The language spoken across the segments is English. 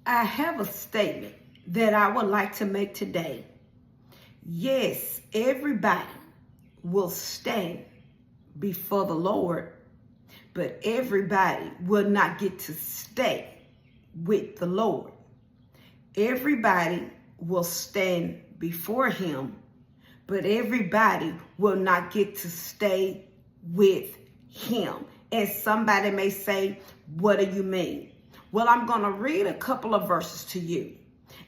I have a statement that I would like to make today. Yes, everybody will stand before the Lord, but everybody will not get to stay with the Lord. Everybody will stand before him, but everybody will not get to stay with him. And somebody may say, what do you mean? Well, I'm going to read a couple of verses to you.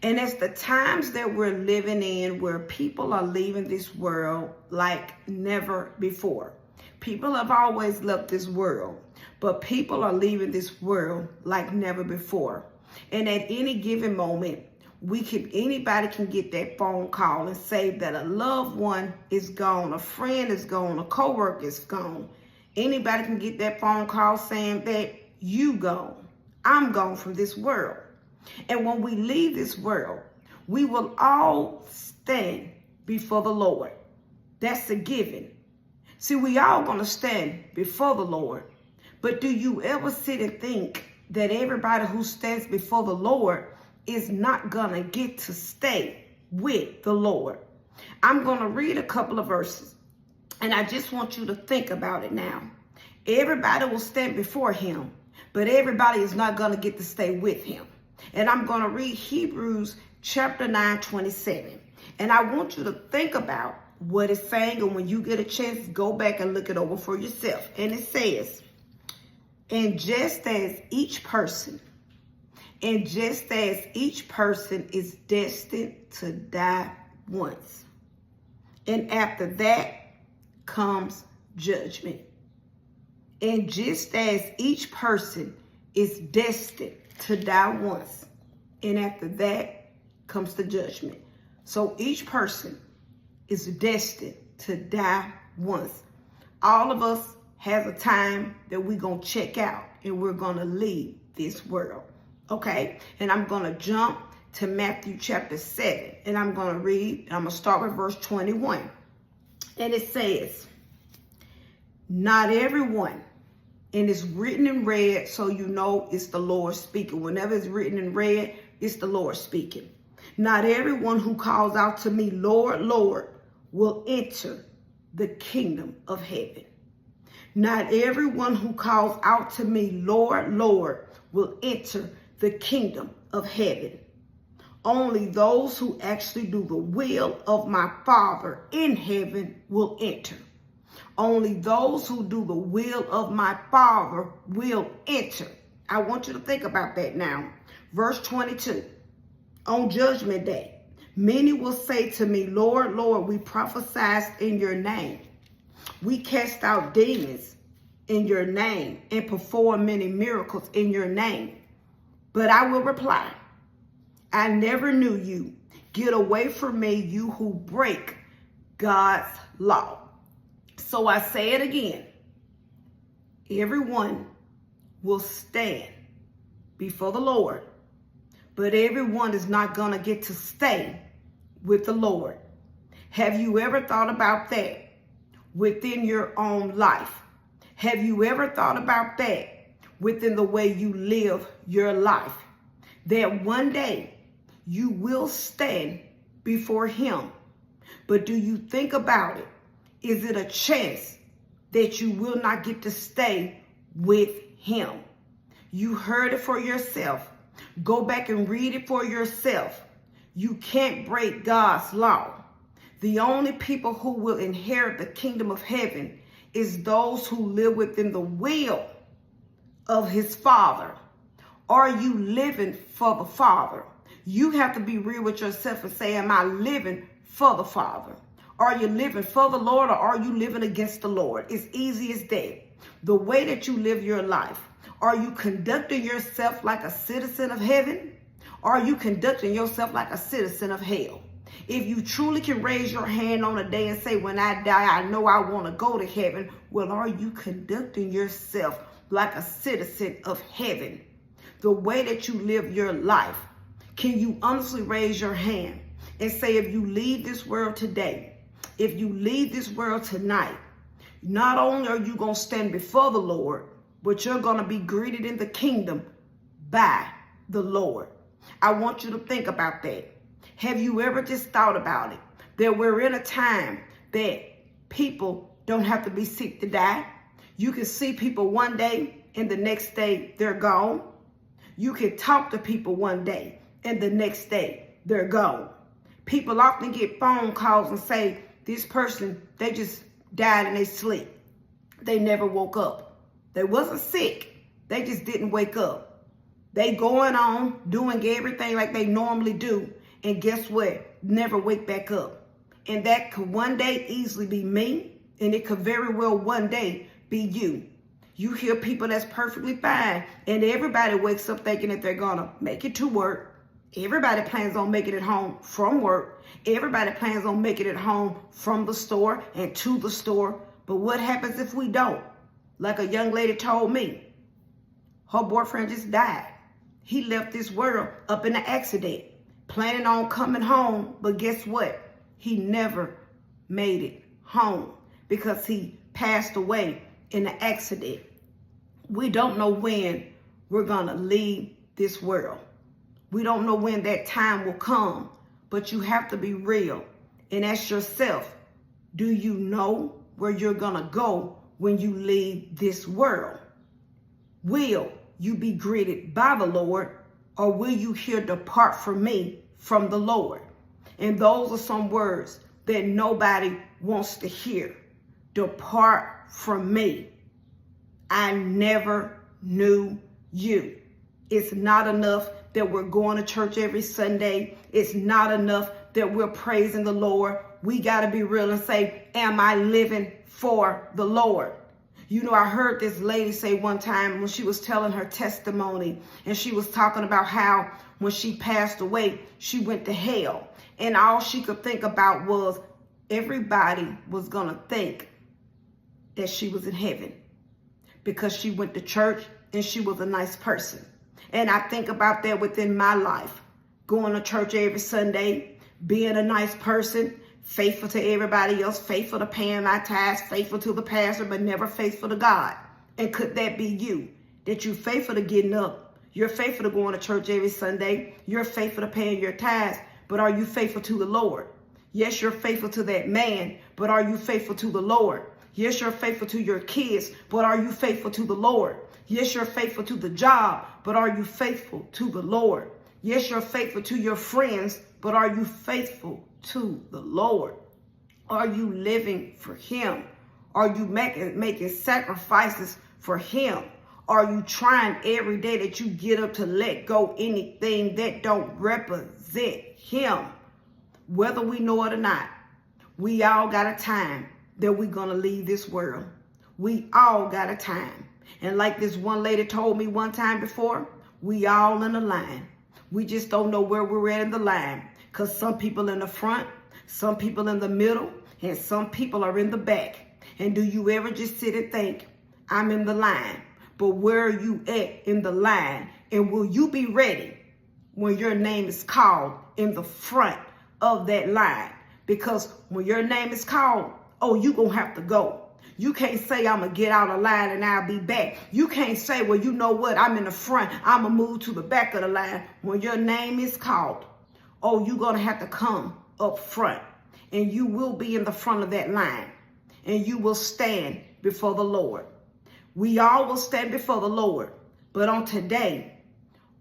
And it's the times that we're living in where people are leaving this world like never before. People have always left this world, but people are leaving this world like never before. And at any given moment, anybody can get that phone call and say that a loved one is gone, a friend is gone, a coworker is gone. Anybody can get that phone call saying that you gone. I'm gone from this world. And when we leave this world, we will all stand before the Lord. That's a given. See, we all going to stand before the Lord. But do you ever sit and think that everybody who stands before the Lord is not going to get to stay with the Lord? I'm going to read a couple of verses, and I just want you to think about it now. Everybody will stand before him, but everybody is not going to get to stay with him. And I'm going to read Hebrews chapter 9:27. And I want you to think about what it's saying. And when you get a chance, go back and look it over for yourself. And it says, and just as each person is destined to die once, and after that comes judgment. And just as each person is destined to die once, and after that comes the judgment. So each person is destined to die once. All of us have a time that we're going to check out and we're going to leave this world. Okay? And I'm going to jump to Matthew chapter 7, and I'm going to read, and I'm going to start with verse 21. And it says, not everyone, and it's written in red, so you know it's the Lord speaking. Whenever it's written in red, it's the Lord speaking. Not everyone who calls out to me, Lord, Lord, will enter the kingdom of heaven. Not everyone who calls out to me, Lord, Lord, will enter the kingdom of heaven. Only those who actually do the will of my Father in heaven will enter. Only those who do the will of my Father will enter. I want you to think about that now. Verse 22. On judgment day, many will say to me, Lord, Lord, we prophesied in your name. We cast out demons in your name and perform many miracles in your name. But I will reply, I never knew you. Get away from me, you who break God's law. So I say it again. Everyone will stand before the Lord, but everyone is not going to get to stay with the Lord. Have you ever thought about that within your own life? Have you ever thought about that within the way you live your life? That one day you will stand before him. But do you think about it? Is it a chance that you will not get to stay with him? You heard it for yourself. Go back and read it for yourself. You can't break God's law. The only people who will inherit the kingdom of heaven is those who live within the will of his Father. Are you living for the Father? You have to be real with yourself and say, am I living for the Father? Are you living for the Lord, or are you living against the Lord? It's easy as that. The way that you live your life, are you conducting yourself like a citizen of heaven? Or are you conducting yourself like a citizen of hell? If you truly can raise your hand on a day and say, when I die, I know I want to go to heaven. Well, are you conducting yourself like a citizen of heaven? The way that you live your life, can you honestly raise your hand and say, if you leave this world today, if you leave this world tonight, not only are you going to stand before the Lord, but you're going to be greeted in the kingdom by the Lord. I want you to think about that. Have you ever just thought about it? That we're in a time that people don't have to be sick to die. You can see people one day and the next day they're gone. You can talk to people one day and the next day they're gone. People often get phone calls and say, this person, they just died in their sleep. They never woke up. They wasn't sick. They just didn't wake up. They going on doing everything like they normally do. And guess what? Never wake back up. And that could one day easily be me. And it could very well one day be you. You hear people that's perfectly fine. And everybody wakes up thinking that they're going to make it to work. Everybody plans on making it home from work. Everybody plans on making it home from the store and to the store. But what happens if we don't? Like a young lady told me, her boyfriend just died. He left this world up in an accident, planning on coming home. But guess what? He never made it home because he passed away in an accident. We don't know when we're going to leave this world. We don't know when that time will come, but you have to be real and ask yourself, do you know where you're going to go when you leave this world? Will you be greeted by the Lord, or will you hear depart from me from the Lord? And those are some words that nobody wants to hear. Depart from me. I never knew you. It's not enough that we're going to church every Sunday. It's not enough that we're praising the Lord. We got to be real and say, am I living for the Lord? You know, I heard this lady say one time when she was telling her testimony, and she was talking about how when she passed away, she went to hell. And all she could think about was everybody was going to think that she was in heaven because she went to church and she was a nice person. And I think about that within my life, going to church every Sunday, being a nice person, faithful to everybody else, faithful to paying my tithes, faithful to the pastor, but never faithful to God. And could that be you? That you're faithful to getting up, you're faithful to going to church every Sunday, you're faithful to paying your tithes, but are you faithful to the Lord? Yes, you're faithful to that man, but are you faithful to the Lord? Yes, you're faithful to your kids, but are you faithful to the Lord? Yes, you're faithful to the job, but are you faithful to the Lord? Yes, you're faithful to your friends, but are you faithful to the Lord? Are you living for him? Are you making sacrifices for him? Are you trying every day that you get up to let go anything that don't represent him? Whether we know it or not, we all got a time that we're going to leave this world. We all got a time. And like this one lady told me one time before, we all in a line. We just don't know where we're at in the line. Because some people in the front, some people in the middle, and some people are in the back. And do you ever just sit and think, I'm in the line, but where are you at in the line? And will you be ready when your name is called in the front of that line? Because when your name is called, oh, you're going to have to go. You can't say, I'm going to get out of line and I'll be back. You can't say, well, you know what? I'm in the front. I'm going to move to the back of the line. When your name is called, oh, you're going to have to come up front. And you will be in the front of that line. And you will stand before the Lord. We all will stand before the Lord. But on today,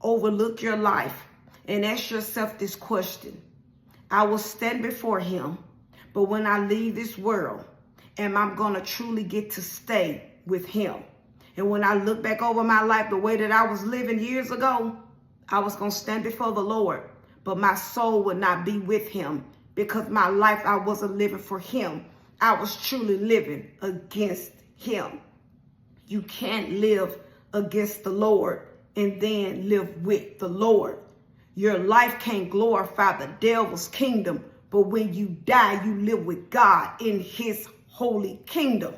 overlook your life and ask yourself this question. I will stand before him. But when I leave this world, am I going to truly get to stay with him? And when I look back over my life, the way that I was living years ago, I was going to stand before the Lord, but my soul would not be with him because my life, I wasn't living for him. I was truly living against him. You can't live against the Lord and then live with the Lord. Your life can't glorify the devil's kingdom, but when you die, you live with God in his holy kingdom.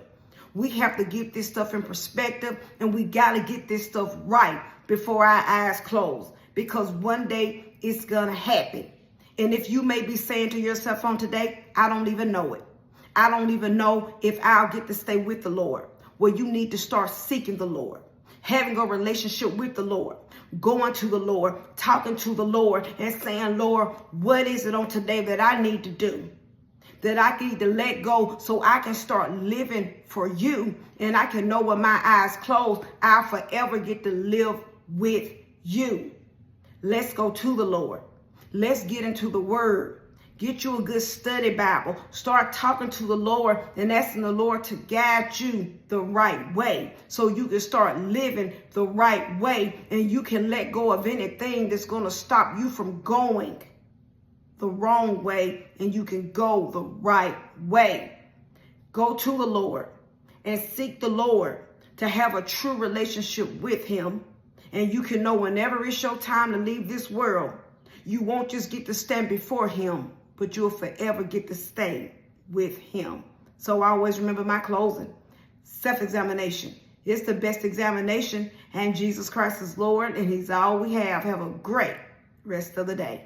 We have to get this stuff in perspective, and we got to get this stuff right before our eyes close, because one day it's going to happen. And if you may be saying to yourself on today, I don't even know it. I don't even know if I'll get to stay with the Lord. Well, you need to start seeking the Lord. having a relationship with the Lord, going to the Lord, talking to the Lord and saying, Lord, what is it on today that I need to do? That I need to let go so I can start living for you. And I can know with my eyes closed, I'll forever get to live with you. Let's go to the Lord. Let's get into the word. Get you a good study Bible. Start talking to the Lord and asking the Lord to guide you the right way so you can start living the right way, and you can let go of anything that's going to stop you from going the wrong way, and you can go the right way. Go to the Lord and seek the Lord to have a true relationship with him, and you can know whenever it's your time to leave this world, you won't just get to stand before him, but you'll forever get to stay with him. So I always remember my closing. Self-examination. It's the best examination, and Jesus Christ is Lord, and he's all we have. Have a great rest of the day.